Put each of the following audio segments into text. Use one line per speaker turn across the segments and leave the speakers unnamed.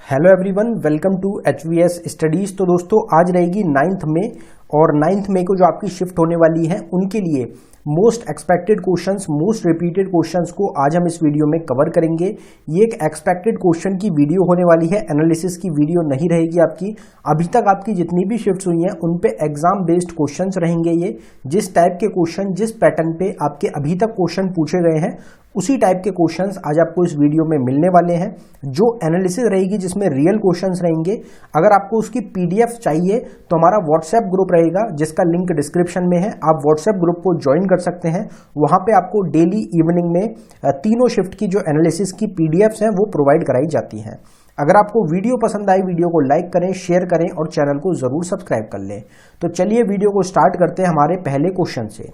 Hello everyone, welcome to HVS studies. तो दोस्तों आज रहेगी 9th मई और 9th मई को जो आपकी शिफ्ट होने वाली है उनके लिए most expected questions, most repeated questions को आज हम इस वीडियो में कवर करेंगे। ये एक एक्सपेक्टेड क्वेश्चन की वीडियो होने वाली है, एनालिसिस की वीडियो नहीं रहेगी आपकी। अभी तक आपकी जितनी भी शिफ्ट्स हुई हैं उन पे एग्जाम बेस्ड क्वेश्चंस रहेंगे। ये जिस टाइप के क्वेश्चन, जिस पैटर्न पे आपके अभी तक क्वेश्चन पूछे गए हैं उसी टाइप के क्वेश्चंस आज आपको इस वीडियो में मिलने वाले हैं। जो एनालिसिस रहेगी जिसमें रियल क्वेश्चंस रहेंगे, अगर आपको उसकी PDF चाहिए तो हमारा व्हाट्सएप ग्रुप रहेगा जिसका लिंक डिस्क्रिप्शन में है। आप व्हाट्सएप ग्रुप को ज्वाइन कर सकते हैं। वहां पे आपको डेली इवनिंग में तीनों शिफ्ट की जो एनालिसिस की PDFs हैं वो प्रोवाइड कराई जाती हैं। अगर आपको वीडियो पसंद आई, वीडियो को लाइक करें, शेयर करें और चैनल को जरूर सब्सक्राइब कर लें। तो चलिए वीडियो को स्टार्ट करते हैं हमारे पहले क्वेश्चन से।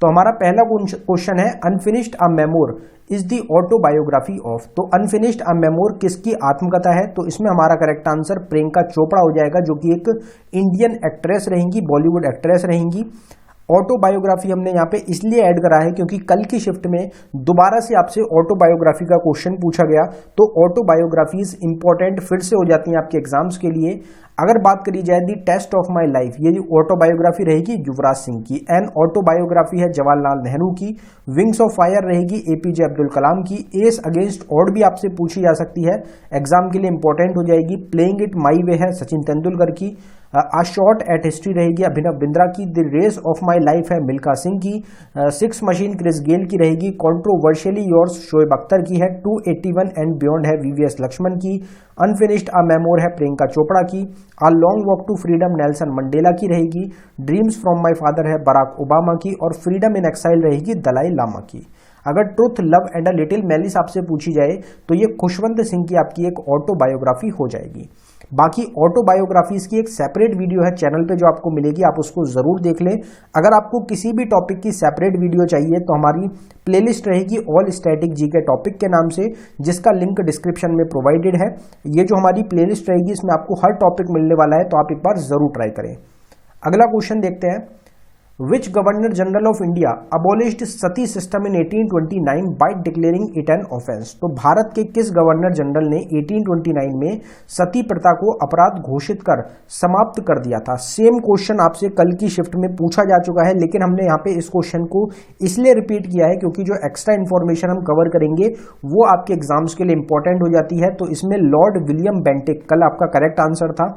तो हमारा पहला क्वेश्चन है, unfinished a memoir is the autobiography of. तो अनफिनिश्ड अ मेमोर किसकी आत्मकथा है? तो इसमें हमारा करेक्ट आंसर प्रियंका चोपड़ा हो जाएगा, जो कि एक इंडियन एक्ट्रेस रहेंगी, बॉलीवुड एक्ट्रेस रहेंगी। ऑटोबायोग्राफी हमने यहाँ पे इसलिए ऐड करा है क्योंकि कल की शिफ्ट में दोबारा से आपसे ऑटोबायोग्राफी का क्वेश्चन पूछा गया। तो ऑटोबायोग्राफीज इंपॉर्टेंट फिर से हो जाती हैं आपके एग्जाम्स के लिए। अगर बात करी जाए दी टेस्ट ऑफ माई लाइफ, ये जो ऑटोबायोग्राफी रहेगी युवराज सिंह की। एन ऑटोबायोग्राफी है जवाहरलाल नेहरू की। विंग्स ऑफ फायर रहेगी APJ अब्दुल कलाम की। एस अगेंस्ट ऑड भी आपसे पूछी जा सकती है, एग्जाम के लिए इंपॉर्टेंट हो जाएगी। प्लेइंग इट माई वे है सचिन तेंदुलकर की। आ शॉट एट हिस्ट्री रहेगी अभिनव बिंद्रा की। The race of my life है मिल्खा सिंह की। सिक्स मशीन क्रिस गेल की रहेगी। कॉन्ट्रोवर्शियली योर्स शोएब अख्तर की है। 281 एंड बियॉन्ड है VVS लक्ष्मण की। अनफिनिश्ड अ मेमोर है प्रियंका चोपड़ा की। A long walk to freedom Nelson Mandela की रहेगी। ड्रीम्स फ्रॉम माई फादर है बराक ओबामा की। और फ्रीडम इन एक्साइल रहेगी दलाई लामा की। अगर truth, love and a little malice आपसे पूछी जाए तो ये खुशवंत सिंह की आपकी एक ऑटोबायोग्राफी हो जाएगी। बाकी ऑटोबायोग्राफीज की एक सेपरेट वीडियो है चैनल पे जो आपको मिलेगी, आप उसको जरूर देख लें। अगर आपको किसी भी टॉपिक की सेपरेट वीडियो चाहिए तो हमारी प्लेलिस्ट रहेगी ऑल स्टैटिक जीके टॉपिक के नाम से, जिसका लिंक डिस्क्रिप्शन में प्रोवाइडेड है। ये जो हमारी प्लेलिस्ट रहेगी इसमें आपको हर टॉपिक मिलने वाला है, तो आप एक बार जरूर ट्राई करें। अगला क्वेश्चन देखते हैं, Which Governor General of India abolished Sati system in 1829 by declaring it an offense? तो भारत के किस गवर्नर जनरल ने 1829 में सती प्रथा को अपराध घोषित कर समाप्त कर दिया था? सेम क्वेश्चन आपसे कल की शिफ्ट में पूछा जा चुका है, लेकिन हमने यहाँ पे इस क्वेश्चन को इसलिए रिपीट किया है क्योंकि जो एक्स्ट्रा इन्फॉर्मेशन हम कवर करेंगे वो आपके एग्जाम्स के लिए इंपॉर्टेंट हो जाती है। तो इसमें लॉर्ड विलियम बेंटिक कल आपका करेक्ट आंसर था।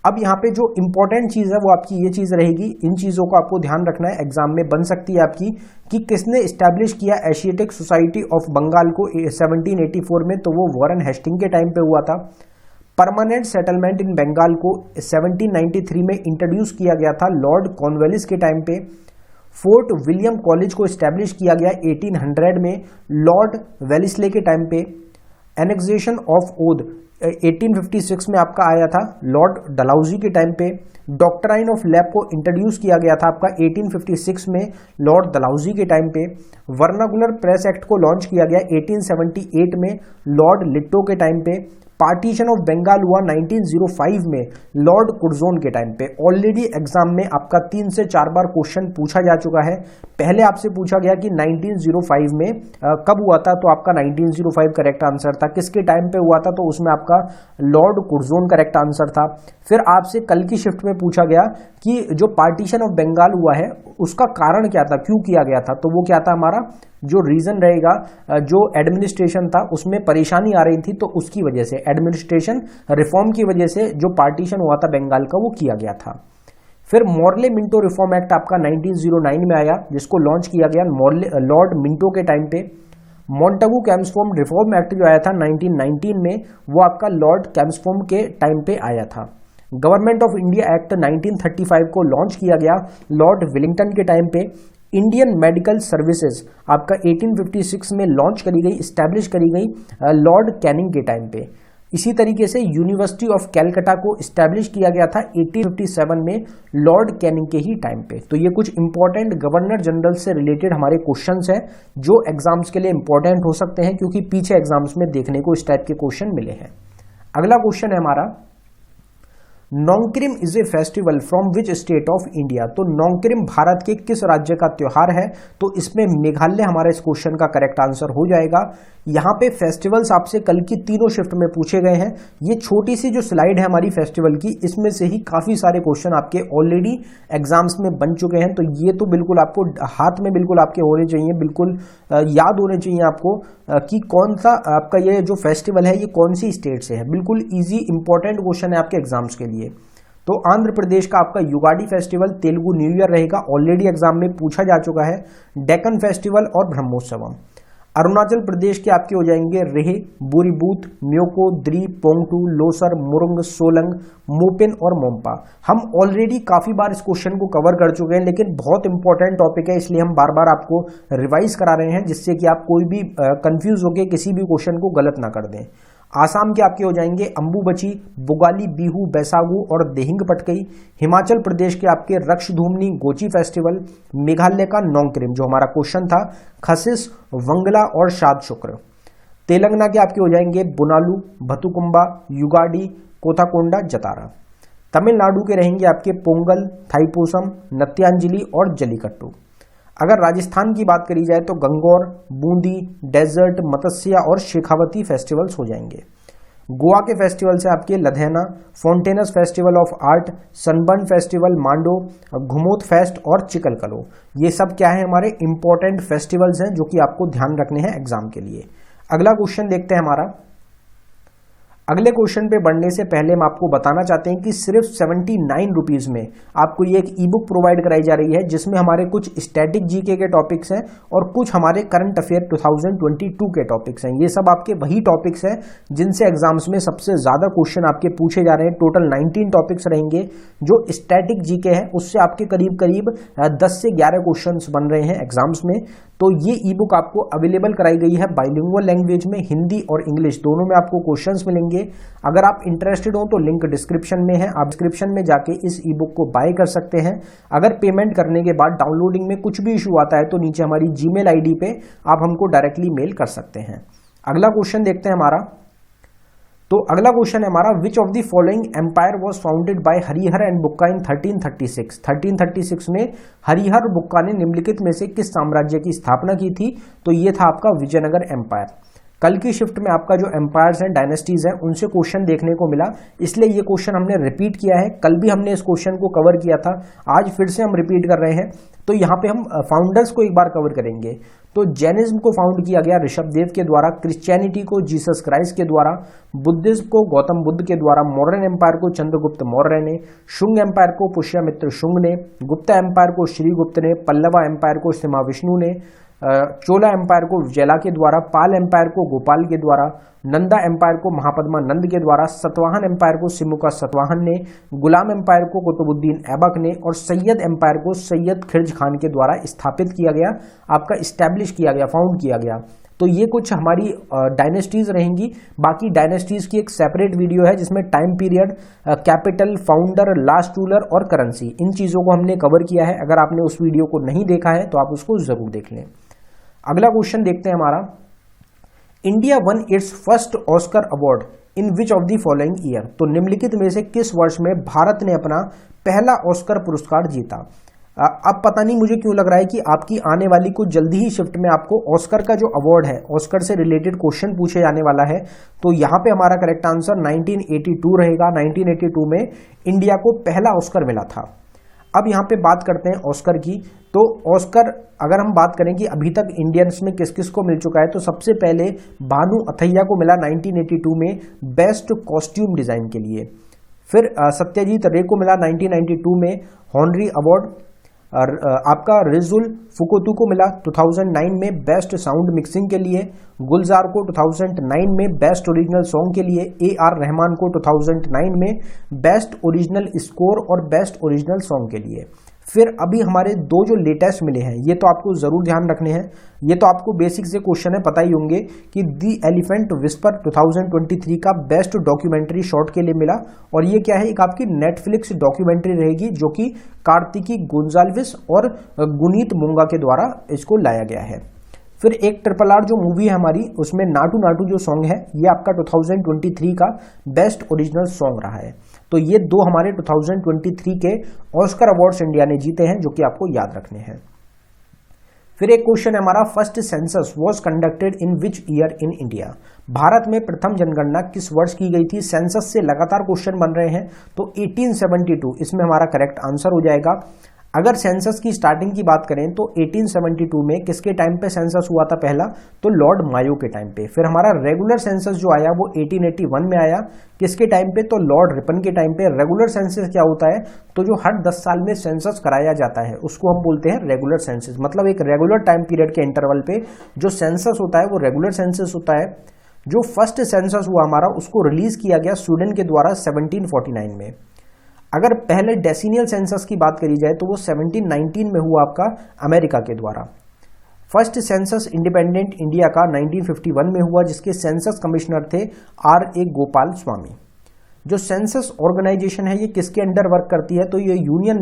अब यहाँ पे जो इंपॉर्टेंट चीज है वो आपकी ये चीज रहेगी, इन चीजों को आपको ध्यान रखना है, एग्जाम में बन सकती है आपकी, कि किसने एस्टैब्लिश किया एशियाटिक सोसाइटी ऑफ बंगाल को 1784 में? तो वो वॉरेन हेस्टिंग के टाइम पे हुआ था। परमानेंट सेटलमेंट इन बंगाल को 1793 में इंट्रोड्यूस किया गया था लॉर्ड कॉर्नवालिस के टाइम पे। फोर्ट विलियम कॉलेज को एस्टैब्लिश किया गया 1800 में लॉर्ड वेलिस्ले के टाइम पे। एनेक्सेशन ऑफ ओथ 1856 में आपका आया था लॉर्ड डलहौजी के टाइम पे। डॉक्ट्राइन ऑफ लैब को इंट्रोड्यूस किया गया था आपका 1856 में लॉर्ड डलहौजी के टाइम पे। वर्नाकुलर प्रेस एक्ट को लॉन्च किया गया 1878 में लॉर्ड लिट्टो के टाइम पे। पार्टीशन ऑफ बंगाल हुआ 1905 में लॉर्ड कुर्जोन के टाइम पे। ऑलरेडी एग्जाम में आपका 3 से 4 बार क्वेश्चन पूछा जा चुका है। पहले आपसे पूछा गया कि 1905 में कब हुआ था, तो आपका 1905 करेक्ट आंसर था। किसके टाइम पे हुआ था, तो उसमें आपका लॉर्ड कुर्जोन करेक्ट आंसर था। फिर आपसे कल की शिफ्ट में पूछा गया कि जो पार्टीशन ऑफ बंगाल हुआ है उसका कारण क्या था, क्यों किया गया था? तो वो क्या था, हमारा जो रीजन रहेगा, जो एडमिनिस्ट्रेशन था उसमें परेशानी आ रही थी, तो उसकी वजह से, एडमिनिस्ट्रेशन रिफॉर्म की वजह से जो पार्टीशन हुआ था बंगाल का वो किया गया था। फिर मॉर्ले मिंटो रिफॉर्म एक्ट आपका 1909 में आया, जिसको लॉन्च किया गया लॉर्ड मिंटो के टाइम पे। मॉन्टेगू कैम्सफोर्म रिफॉर्म एक्ट जो आया था 1919 में, वो आपका लॉर्ड कैम्सफोर्म के टाइम पे आया था। गवर्नमेंट ऑफ इंडिया एक्ट 1935 को लॉन्च किया गया लॉर्ड विलिंगटन के टाइम पे। इंडियन मेडिकल सर्विसेज आपका 1856 में लॉन्च करी गई, स्टैब्लिश करी गई लॉर्ड कैनिंग के टाइम पे। इसी तरीके से यूनिवर्सिटी ऑफ कैलकाटा को स्टैब्लिश किया गया था 1857 में लॉर्ड कैनिंग के ही टाइम पे। तो ये कुछ इंपॉर्टेंट गवर्नर जनरल से रिलेटेड हमारे क्वेश्चंस हैं जो एग्जाम्स के लिए इंपॉर्टेंट हो सकते हैं, क्योंकि पीछे एग्जाम्स में देखने को इस टाइप के क्वेश्चन मिले हैं। अगला क्वेश्चन है हमारा, Nongkrem is a festival from which state of India. तो नोंगक्रिम भारत के किस राज्य का त्योहार है? तो इसमें मेघालय हमारा इस क्वेश्चन का करेक्ट आंसर हो जाएगा। यहाँ पे फेस्टिवल्स आपसे कल की तीनों शिफ्ट में पूछे गए हैं। ये छोटी सी जो स्लाइड है हमारी फेस्टिवल की, इसमें से ही काफी सारे क्वेश्चन आपके ऑलरेडी एग्जाम्स में बन चुके हैं। तो ये तो बिल्कुल आपको हाथ में बिल्कुल आपके होने चाहिए, बिल्कुल याद होने चाहिए आपको कि कौन सा आपका ये जो फेस्टिवल है ये कौन सी स्टेट से है। बिल्कुल इजी इंपॉर्टेंट क्वेश्चन है आपके एग्जाम्स के लिए। तो आंध्र प्रदेश का आपका युगाड़ी फेस्टिवल, तेलुगु न्यू ईयर रहेगा, ऑलरेडी एग्जाम में पूछा जा चुका है। डेक्कन फेस्टिवल और ब्रह्मोत्सवम। अरुणाचल प्रदेश के आपके हो जाएंगे रेह, बुरीबूत, म्योको, द्री, पोंगटू, लोसर, मुरुंग, सोलंग, मोपिन और मोम्पा। हम ऑलरेडी काफी बार इस क्वेश्चन को कवर कर चुके हैं, लेकिन बहुत इंपॉर्टेंट टॉपिक है, इसलिए हम बार बार आपको रिवाइज करा रहे हैं, जिससे कि आप कोई भी कंफ्यूज होकर किसी भी क्वेश्चन को गलत ना कर दें। आसाम के आपके हो जाएंगे अंबुबची, बुगाली, बिहू, बैसागु और देहिंग पटकई। हिमाचल प्रदेश के आपके रक्षधूमनी, गोची फेस्टिवल। मेघालय का नोंगक्रिम जो हमारा क्वेश्चन था, खसिस, वंगला और शाद शुक्र। तेलंगाना के आपके हो जाएंगे बुनालू, भतुकुंबा, युगाडी, कोथाकोंडा, जतारा। तमिलनाडु के रहेंगे आपके पोंगल, थाईपूसम, नत्यांजलि और जलीकट्टू। अगर राजस्थान की बात करी जाए तो गंगौर, बूंदी, डेजर्ट, मत्स्या और शेखावती फेस्टिवल्स हो जाएंगे। गोवा के फेस्टिवल से आपके Ladainha, Fontainhas festival of art, Sunburn festival, Mando, Ghumot fest और चिकलकलो। ये सब क्या है? हमारे इंपॉर्टेंट फेस्टिवल्स हैं जो कि आपको ध्यान रखने हैं एग्जाम के लिए। अगला क्वेश्चन देखते हैं हमारा। अगले क्वेश्चन पे बढ़ने से पहले हम आपको बताना चाहते हैं कि सिर्फ 79 रुपीज में आपको ये एक ई बुक प्रोवाइड कराई जा रही है, जिसमें हमारे कुछ स्टैटिक जीके के टॉपिक्स हैं और कुछ हमारे करंट अफेयर 2022 के टॉपिक्स हैं। ये सब आपके वही टॉपिक्स हैं जिनसे एग्जाम्स में सबसे ज्यादा क्वेश्चन आपके पूछे जा रहे हैं। टोटल 19 टॉपिक्स रहेंगे। जो स्टैटिक जीके है उससे आपके करीब करीब 10 से 11 क्वेश्चन बन रहे हैं एग्जाम्स में। तो ये ई बुक आपको अवेलेबल कराई गई है बाइलिंगुअल लैंग्वेज में, हिंदी और इंग्लिश दोनों में आपको क्वेश्चंस मिलेंगे। अगर आप इंटरेस्टेड हो तो लिंक डिस्क्रिप्शन में है, आप डिस्क्रिप्शन में जाके इस ई बुक को बाय कर सकते हैं। अगर पेमेंट करने के बाद डाउनलोडिंग में कुछ भी इशू आता है तो नीचे हमारी जीमेल आईडी पे आप हमको डायरेक्टली मेल कर सकते हैं। अगला क्वेश्चन देखते हैं हमारा। तो अगला क्वेश्चन है हमारा, which of the following empire was founded by Harihara and Bukka in 1336। 1336 में हरिहर बुक्का ने निम्नलिखित में से किस साम्राज्य की स्थापना की थी? तो ये था आपका विजयनगर एम्पायर। कल की शिफ्ट में आपका जो एम्पायर्स एंड डायनेस्टीज हैं उनसे क्वेश्चन देखने को मिला, इसलिए ये क्वेश्चन हमने रिपीट किया है। कल भी हमने इस क्वेश्चन को कवर किया था, आज फिर से हम रिपीट कर रहे हैं। तो यहाँ पे हम फाउंडर्स को एक बार कवर करेंगे। तो जैनिज्म को फाउंड किया गया ऋषभदेव के द्वारा, क्रिश्चियनिटी को जीसस क्राइस्ट के द्वारा, बुद्धिज्म को गौतम बुद्ध के द्वारा, मॉडर्न एम्पायर को चंद्रगुप्त मौर्य ने, शुंग एम्पायर को पुष्यमित्र शुंग ने, गुप्ता एम्पायर को श्रीगुप्त ने, पल्लवा एम्पायर को सिमा विष्णु ने, चोला एम्पायर को विजयला के द्वारा, पाल एम्पायर को गोपाल के द्वारा, नंदा एम्पायर को महापद्मा नंद के द्वारा, सतवाहन एम्पायर को सिमुका सतवाहन ने, गुलाम एम्पायर को कुतुबुद्दीन ऐबक ने और सैयद एम्पायर को सैयद खिलज खान के द्वारा स्थापित किया गया, आपका इस्टेब्लिश किया गया, फाउंड किया गया। तो ये कुछ हमारी डायनेस्टीज रहेंगी। बाकी डायनेस्टीज की एक सेपरेट वीडियो है जिसमें time period, capital, founder, last ruler और करेंसी, इन चीजों को हमने कवर किया है। अगर आपने उस वीडियो को नहीं देखा है तो आप उसको जरूर देख लें। अगला क्वेश्चन देखते हैं हमारा, India one it's first Oscar award in which of the following year. तो निम्नलिखित में से किस वर्ष में भारत ने अपना पहला ऑस्कर पुरस्कार जीता? अब पता नहीं मुझे क्यों लग रहा है कि आपकी आने वाली कुछ जल्दी ही शिफ्ट में आपको ऑस्कर का जो अवार्ड है, ऑस्कर से रिलेटेड क्वेश्चन पूछे जाने वाला है। तो यहाँ पे हमारा करेक्ट आंसर 1982 रहेगा। 1982 में इंडिया को पहला ऑस्कर मिला था। अब यहाँ पे बात करते हैं ऑस्कर की। तो ऑस्कर अगर हम बात करें कि अभी तक इंडियंस में किस किस को मिल चुका है, तो सबसे पहले भानु अथैया को मिला 1982 में बेस्ट कॉस्ट्यूम डिजाइन के लिए। फिर सत्यजीत रे को मिला 1992 में हॉनरी अवार्ड। आपका रिजुल फुकोतू को मिला 2009 में बेस्ट साउंड मिक्सिंग के लिए। गुलजार को 2009 में बेस्ट ओरिजिनल सॉन्ग के लिए। AR रहमान को 2009 में बेस्ट ओरिजिनल स्कोर और बेस्ट ओरिजिनल सॉन्ग के लिए। फिर अभी हमारे दो जो लेटेस्ट मिले हैं, ये तो आपको जरूर ध्यान रखने हैं। ये तो आपको बेसिक से क्वेश्चन है, पता ही होंगे कि दी एलिफेंट विस्पर 2023 का बेस्ट डॉक्यूमेंट्री शॉर्ट के लिए मिला। और ये क्या है, एक आपकी नेटफ्लिक्स डॉक्यूमेंट्री रहेगी जो कि कार्तिकी गोंजाल्विस और गुनीत मुंगा के द्वारा इसको लाया गया है। फिर एक RRR जो मूवी है हमारी, उसमें नाटू नाटू जो सॉन्ग है ये आपका 2023 का बेस्ट ओरिजिनल सॉन्ग रहा है। तो ये दो हमारे 2023 के ऑस्कर अवार्ड्स इंडिया ने जीते हैं, जो कि आपको याद रखने हैं। फिर एक क्वेश्चन है हमारा, first census was conducted in which year in India. Bharat में प्रथम जनगणना किस वर्ष की गई थी। सेंसस से लगातार क्वेश्चन बन रहे हैं, तो 1872 इसमें हमारा करेक्ट आंसर हो जाएगा। अगर सेंसस की स्टार्टिंग की बात करें तो 1872 में किसके टाइम पे सेंसस हुआ था पहला, तो लॉर्ड मायो के टाइम पे। फिर हमारा रेगुलर सेंसस जो आया वो 1881 में आया, किसके टाइम पे, तो लॉर्ड रिपन के टाइम पे। रेगुलर सेंसस क्या होता है, तो जो हर 10 साल में सेंसस कराया जाता है उसको हम बोलते हैं रेगुलर सेंसस। मतलब एक रेगुलर टाइम पीरियड के इंटरवल पे जो सेंसस होता है वो रेगुलर सेंसस होता है। जो फर्स्ट सेंसस हुआ हमारा उसको रिलीज किया गया स्वीडन के द्वारा 1749 में। अगर पहले डेसिनियल सेंसस की बात करी जाए तो वो 1719 में हुआ आपका अमेरिका के द्वारा। फर्स्ट सेंसस इंडिपेंडेंट इंडिया का 1951 में हुआ, जिसके सेंसस कमिश्नर थे R.A. गोपाल स्वामी। जो सेंसस ऑर्गेनाइजेशन है ये किसके अंडर वर्क करती है, तो ये union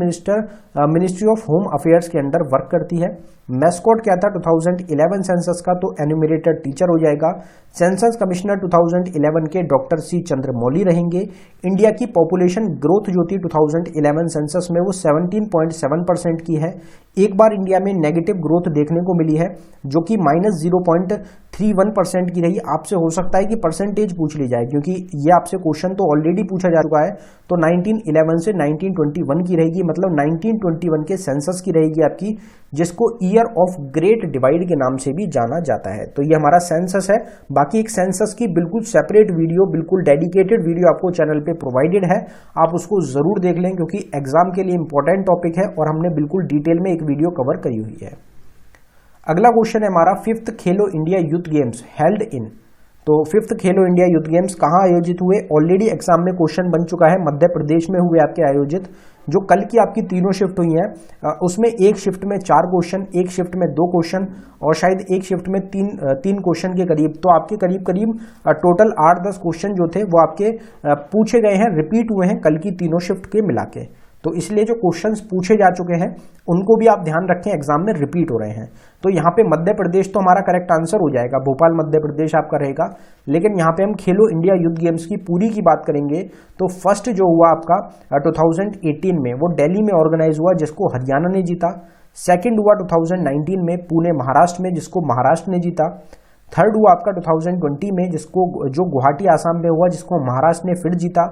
ministry of home affairs के अंडर वर्क करती है। मैस्कॉट क्या था 2011 सेंसस का, तो एन्यूमरेटर टीचर हो जाएगा। सेंसस कमिश्नर 2011 के डॉक्टर C. चंद्रमौली रहेंगे। इंडिया की पॉपुलेशन ग्रोथ जो थी 2011 सेंसस में वो 17.7% की है। एक बार इंडिया में नेगेटिव ग्रोथ देखने को मिली है जो कि -0.31% की रही। आपसे हो सकता है कि परसेंटेज पूछ ली जाए, क्योंकि ये आपसे क्वेश्चन तो ऑलरेडी पूछा जा चुका है। तो 1911 से 1921 की रहेगी, मतलब 1921 के सेंसस की रहेगी आपकी, जिसको ईयर ऑफ ग्रेट डिवाइड के नाम से भी जाना जाता है। तो ये हमारा सेंसस है। बाकी एक सेंसस की बिल्कुल सेपरेट वीडियो, बिल्कुल डेडिकेटेड वीडियो आपको चैनल पे प्रोवाइडेड है, आप उसको जरूर देख लें, क्योंकि एग्जाम के लिए इंपॉर्टेंट टॉपिक है और हमने बिल्कुल डिटेल में एक वीडियो कवर करी हुई है। अगला क्वेश्चन है हमारा, 5th Khelo India youth games held in. तो 5th खेलो इंडिया यूथ गेम्स कहाँ आयोजित हुए, ऑलरेडी एग्जाम में क्वेश्चन बन चुका है, मध्य प्रदेश में हुए आपके आयोजित। जो कल की आपकी तीनों शिफ्ट हुई हैं उसमें एक शिफ्ट में 4 क्वेश्चन, एक शिफ्ट में 2 क्वेश्चन और शायद एक शिफ्ट में तीन क्वेश्चन के करीब, तो आपके करीब टोटल 8-10 क्वेश्चन जो थे वो आपके पूछे गए हैं, रिपीट हुए हैं कल की तीनों शिफ्ट के मिला के। तो इसलिए जो क्वेश्चंस पूछे जा चुके हैं उनको भी आप ध्यान रखें, एग्जाम में रिपीट हो रहे हैं। तो यहाँ पे मध्य प्रदेश तो हमारा करेक्ट आंसर हो जाएगा, भोपाल मध्य प्रदेश आपका रहेगा। लेकिन यहाँ पे हम खेलो इंडिया यूथ गेम्स की पूरी की बात करेंगे तो फर्स्ट जो हुआ आपका 2018 में वो दिल्ली में ऑर्गेनाइज हुआ, जिसको हरियाणा ने जीता। सेकेंड हुआ 2019 में पुणे महाराष्ट्र में, जिसको महाराष्ट्र ने जीता। थर्ड हुआ आपका 2020 में जो गुवाहाटी आसाम में हुआ, जिसको महाराष्ट्र ने फिर जीता।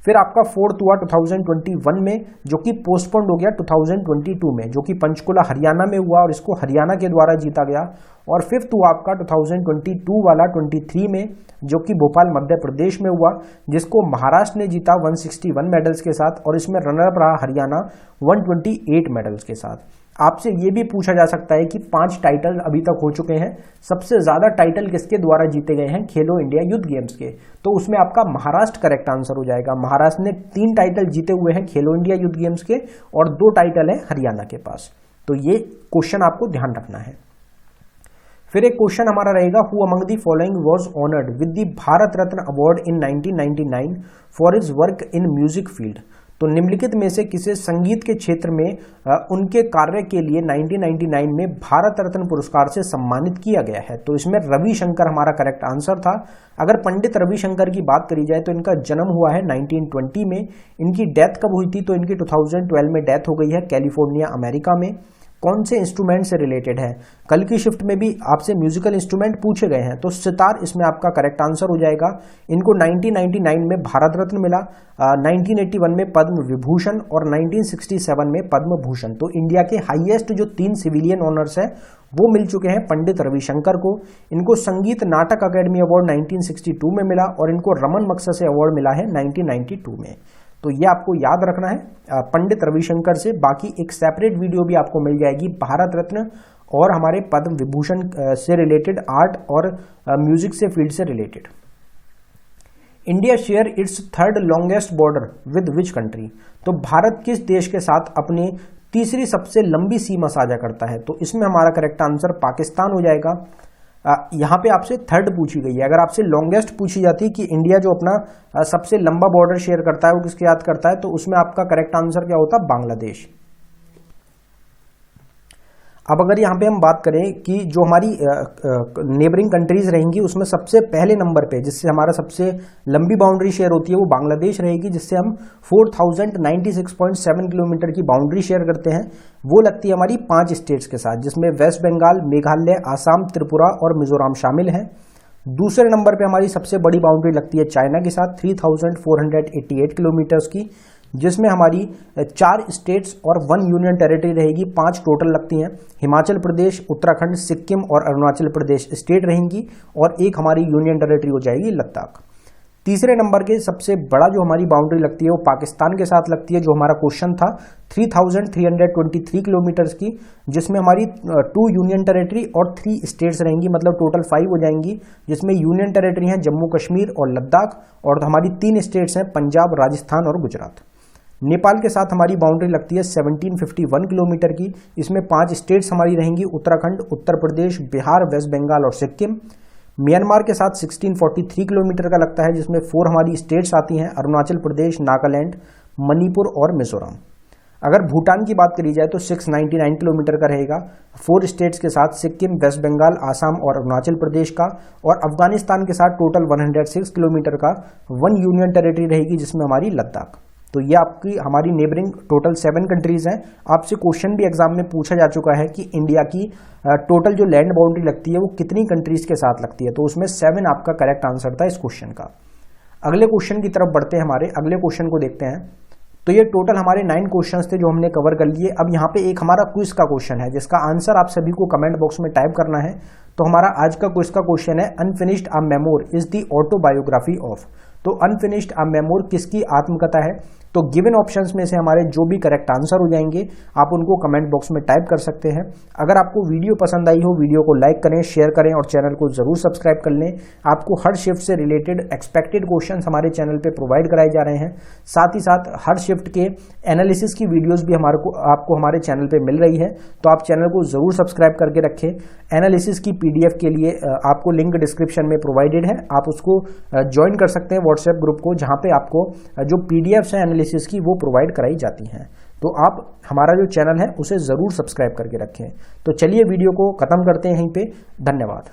फिर आपका फोर्थ हुआ 2021 में, जो कि पोस्टपोन्ड हो गया 2022 में, जो कि पंचकुला हरियाणा में हुआ और इसको हरियाणा के द्वारा जीता गया। और फिफ्थ हुआ आपका 2022 वाला 23 में, जो कि भोपाल मध्य प्रदेश में हुआ, जिसको महाराष्ट्र ने जीता 161 मेडल्स के साथ, और इसमें रनर अप रहा हरियाणा 128 मेडल्स के साथ। आपसे ये भी पूछा जा सकता है कि 5 टाइटल अभी तक हो चुके हैं, सबसे ज्यादा टाइटल किसके द्वारा जीते गए हैं खेलो इंडिया यूथ गेम्स के, तो उसमें आपका महाराष्ट्र करेक्ट आंसर हो जाएगा। महाराष्ट्र ने 3 टाइटल जीते हुए हैं खेलो इंडिया यूथ गेम्स के और 2 टाइटल है हरियाणा के पास। तो ये क्वेश्चन आपको ध्यान रखना है। फिर एक क्वेश्चन हमारा रहेगा, who among the following was honoured with the Bharat Ratna award in 1999 for his work in music field. तो निम्नलिखित में से किसे संगीत के क्षेत्र में उनके कार्य के लिए 1999 में भारत रत्न पुरस्कार से सम्मानित किया गया है। तो इसमें रविशंकर हमारा करेक्ट आंसर था। अगर पंडित रविशंकर की बात करी जाए तो इनका जन्म हुआ है 1920 में, इनकी डेथ कब हुई थी, तो इनकी 2012 में डेथ हो गई है कैलिफोर्निया अमेरिका में। कौन से इंस्ट्रूमेंट से रिलेटेड है, कल की शिफ्ट में भी आपसे म्यूजिकल इंस्ट्रूमेंट पूछे गए हैं, तो सितार इसमें आपका करेक्ट आंसर हो जाएगा। इनको 1999 में भारत रत्न मिला, 1981 में पद्म विभूषण और 1967 में पद्म भूषण। तो इंडिया के हाईएस्ट जो 3 सिविलियन ऑनर्स है वो मिल चुके हैं पंडित रविशंकर को। इनको संगीत नाटक अकेडमी अवार्ड 1962 में मिला और इनको रमन मगसेसे अवार्ड मिला है 1992 में। तो ये आपको याद रखना है पंडित रविशंकर से। बाकी एक सेपरेट वीडियो भी आपको मिल जाएगी भारत रत्न और हमारे पद्म विभूषण से रिलेटेड, आर्ट और म्यूजिक से फील्ड से related. India share its 3rd longest border with which country. तो भारत किस देश के साथ अपनी तीसरी सबसे लंबी सीमा साझा करता है, तो इसमें हमारा करेक्ट आंसर पाकिस्तान हो जाएगा। यहाँ पे आपसे 3rd पूछी गई है। अगर आपसे लॉन्गेस्ट पूछी जाती कि इंडिया जो अपना सबसे लंबा बॉर्डर शेयर करता है वो किसके साथ करता है, तो उसमें आपका करेक्ट आंसर क्या होता, बांग्लादेश। अब अगर यहाँ पे हम बात करें कि जो हमारी नेबरिंग कंट्रीज रहेंगी उसमें सबसे पहले नंबर पे जिससे हमारा सबसे लंबी बाउंड्री शेयर होती है वो बांग्लादेश रहेगी, जिससे हम 4096.7 किलोमीटर की बाउंड्री शेयर करते हैं। वो लगती है हमारी 5 स्टेट्स के साथ, जिसमें वेस्ट बंगाल, मेघालय, आसाम, त्रिपुरा और मिजोरम शामिल हैं। दूसरे नंबर पे हमारी सबसे बड़ी बाउंड्री लगती है चाइना के साथ 3488 किलोमीटर्स की, जिसमें हमारी 4 स्टेट्स और 1 यूनियन टेरिटरी रहेगी। 5 टोटल लगती हैं, हिमाचल प्रदेश, उत्तराखंड, सिक्किम और अरुणाचल प्रदेश स्टेट रहेंगी और एक हमारी यूनियन टेरिटरी हो जाएगी लद्दाख। तीसरे नंबर के सबसे बड़ा जो हमारी बाउंड्री लगती है वो पाकिस्तान के साथ लगती है, जो हमारा क्वेश्चन था 3323 किलोमीटर्स की, जिसमें हमारी 2 यूनियन टेरिटरी और 3 स्टेट्स रहेंगी, मतलब टोटल 5 हो जाएंगी, जिसमें यूनियन टेरिटरी हैं जम्मू कश्मीर और लद्दाख, और हमारी 3 स्टेट्स हैं पंजाब, राजस्थान और गुजरात। नेपाल के साथ हमारी बाउंड्री लगती है 1751 किलोमीटर की, इसमें 5 स्टेट्स हमारी रहेंगी, उत्तराखंड, उत्तर प्रदेश, बिहार, वेस्ट बंगाल और सिक्किम। म्यांमार के साथ 1643 किलोमीटर का लगता है, जिसमें 4 हमारी स्टेट्स आती हैं, अरुणाचल प्रदेश, नागालैंड, मणिपुर और मिजोरम। अगर भूटान की बात करी जाए तो 699 किलोमीटर का रहेगा, 4 स्टेट्स के साथ सिक्किम, वेस्ट बंगाल, आसाम और अरुणाचल प्रदेश का। और अफगानिस्तान के साथ टोटल 106 किलोमीटर का 1 यूनियन टेरिटरी रहेगी, जिसमें हमारी लद्दाख। तो ये आपकी हमारी नेबरिंग टोटल 7 कंट्रीज हैं। आपसे क्वेश्चन भी एग्जाम में पूछा जा चुका है कि इंडिया की टोटल जो लैंड बाउंड्री लगती है वो कितनी कंट्रीज के साथ लगती है, तो उसमें 7 आपका करेक्ट आंसर था इस क्वेश्चन का। अगले क्वेश्चन की तरफ बढ़ते हैं, हमारे अगले क्वेश्चन को देखते हैं। तो ये टोटल हमारे 9 क्वेश्चंस थे जो हमने कवर कर लिए। अब यहाँ पे एक हमारा क्विज का क्वेश्चन है जिसका आंसर आप सभी को कमेंट बॉक्स में टाइप करना है। तो हमारा आज का क्विज का क्वेश्चन है, unfinished a memoir is the autobiography of. तो अनफिनिश्ड अ मेमोर किसकी आत्मकथा है? तो गिवन ऑप्शंस में से हमारे जो भी करेक्ट आंसर हो जाएंगे आप उनको कमेंट बॉक्स में टाइप कर सकते हैं। अगर आपको वीडियो पसंद आई हो, वीडियो को लाइक करें, शेयर करें और चैनल को जरूर सब्सक्राइब कर लें। आपको हर शिफ्ट से रिलेटेड एक्सपेक्टेड क्वेश्चंस हमारे चैनल पे प्रोवाइड कराए जा रहे हैं। साथ ही साथ हर शिफ्ट के एनालिसिस की वीडियोस भी आपको हमारे चैनल पे मिल रही है, तो आप चैनल को जरूर सब्सक्राइब करके रखें। एनालिसिस की PDF के लिए आपको लिंक डिस्क्रिप्शन में प्रोवाइडेड है, आप उसको ज्वाइन कर सकते हैं व्हाट्सएप ग्रुप को, जहां पे आपको जो PDFs हैं एनालिसिस की वो प्रोवाइड कराई जाती हैं। तो आप हमारा जो चैनल है उसे जरूर सब्सक्राइब करके रखें। तो चलिए वीडियो को खत्म करते हैं यहीं पे। धन्यवाद।